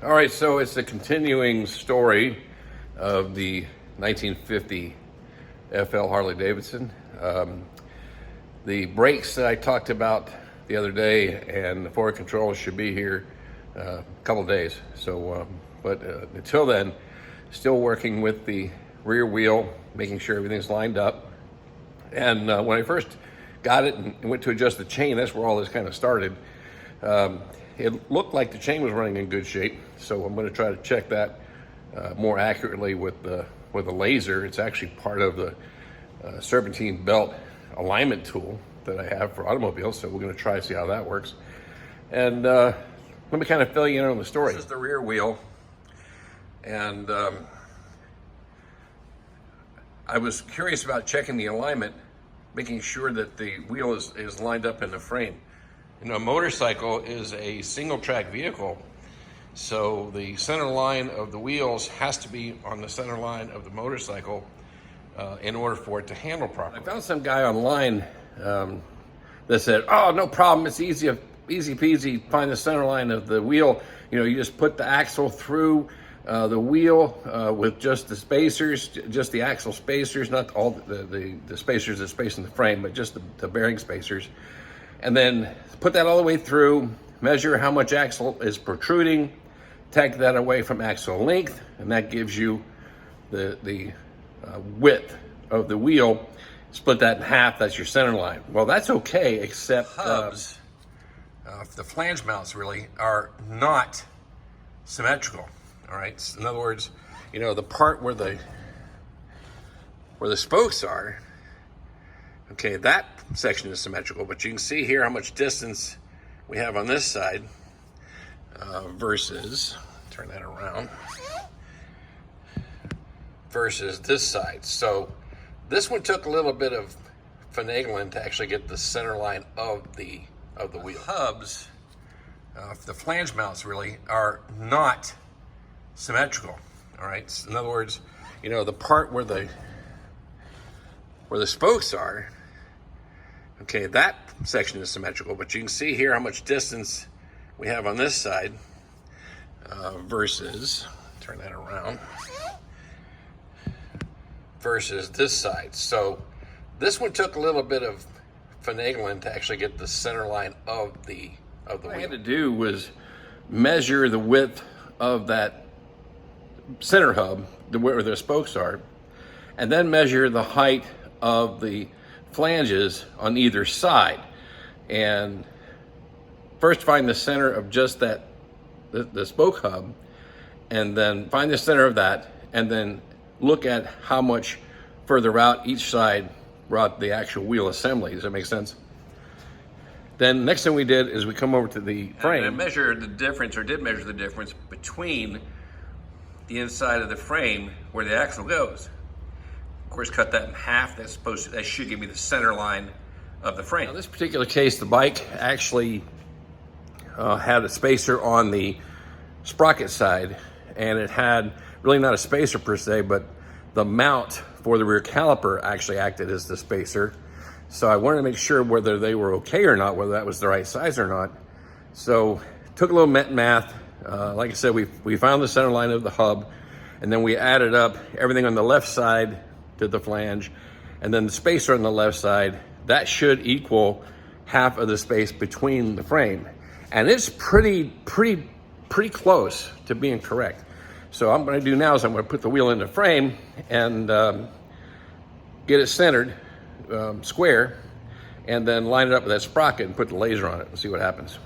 All right, so it's a continuing story of the 1950 FL Harley Davidson. The brakes that I talked about the other day and the forward controls should be here a couple days. But until then, still working with the rear wheel, making sure everything's lined up. And when I first got it and went to adjust the chain, that's where all this kind of started. It looked like the chain was running in good shape, so I'm going to try to check that more accurately with a laser. It's actually part of the serpentine belt alignment tool that I have for automobiles, so we're going to try to see how that works. And let me kind of fill you in on the story. This is the rear wheel, and I was curious about checking the alignment, making sure that the wheel is lined up in the frame. You know, a motorcycle is a single track vehicle, so the center line of the wheels has to be on the center line of the motorcycle in order for it to handle properly. I found some guy online that said, oh, no problem, it's easy peasy, find the center line of the wheel. You know, you just put the axle through the wheel with just the spacers, just the axle spacers, not all the spacers that space in the frame, but just the bearing spacers. And then put that all the way through, measure how much axle is protruding, take that away from axle length, and that gives you the width of the wheel. Split that in half, that's your center line. Well, that's okay, except hubs, the flange mounts really are not symmetrical, all right? So in other words, you know, the part where the spokes are, okay, that section is symmetrical, but you can see here how much distance we have on this side versus, turn that around, versus this side. So this one took a little bit of finagling to actually get the center line of the wheel. Hubs, the flange mounts really are not symmetrical, all right? So in other words, you know, the part where the spokes are, okay, that section is symmetrical, but you can see here how much distance we have on this side versus, turn that around, versus this side. So this one took a little bit of finagling to actually get the center line of the wheel. What I had to do was measure the width of that center hub, where the spokes are, and then measure the height of the flanges on either side. And first find the center of just that, the spoke hub, and then find the center of that, and then look at how much further out each side brought the actual wheel assembly. Does that make sense? Then next thing we did is we come over to the frame. And I measured the difference, or did measure the difference between the inside of the frame where the axle goes. Of course, cut that in half. That should give me the center line of the frame. Now, in this particular case, the bike actually had a spacer on the sprocket side, and it had really not a spacer per se, but the mount for the rear caliper actually acted as the spacer. So I wanted to make sure whether they were okay or not, whether that was the right size or not. So took a little math. Like I said, we found the center line of the hub, and then we added up everything on the left side to the flange, and then the spacer on the left side. That should equal half of the space between the frame, and it's pretty close to being correct. So what I'm going to do now is I'm going to put the wheel in the frame and get it centered square, and then line it up with that sprocket and put the laser on it and see what happens.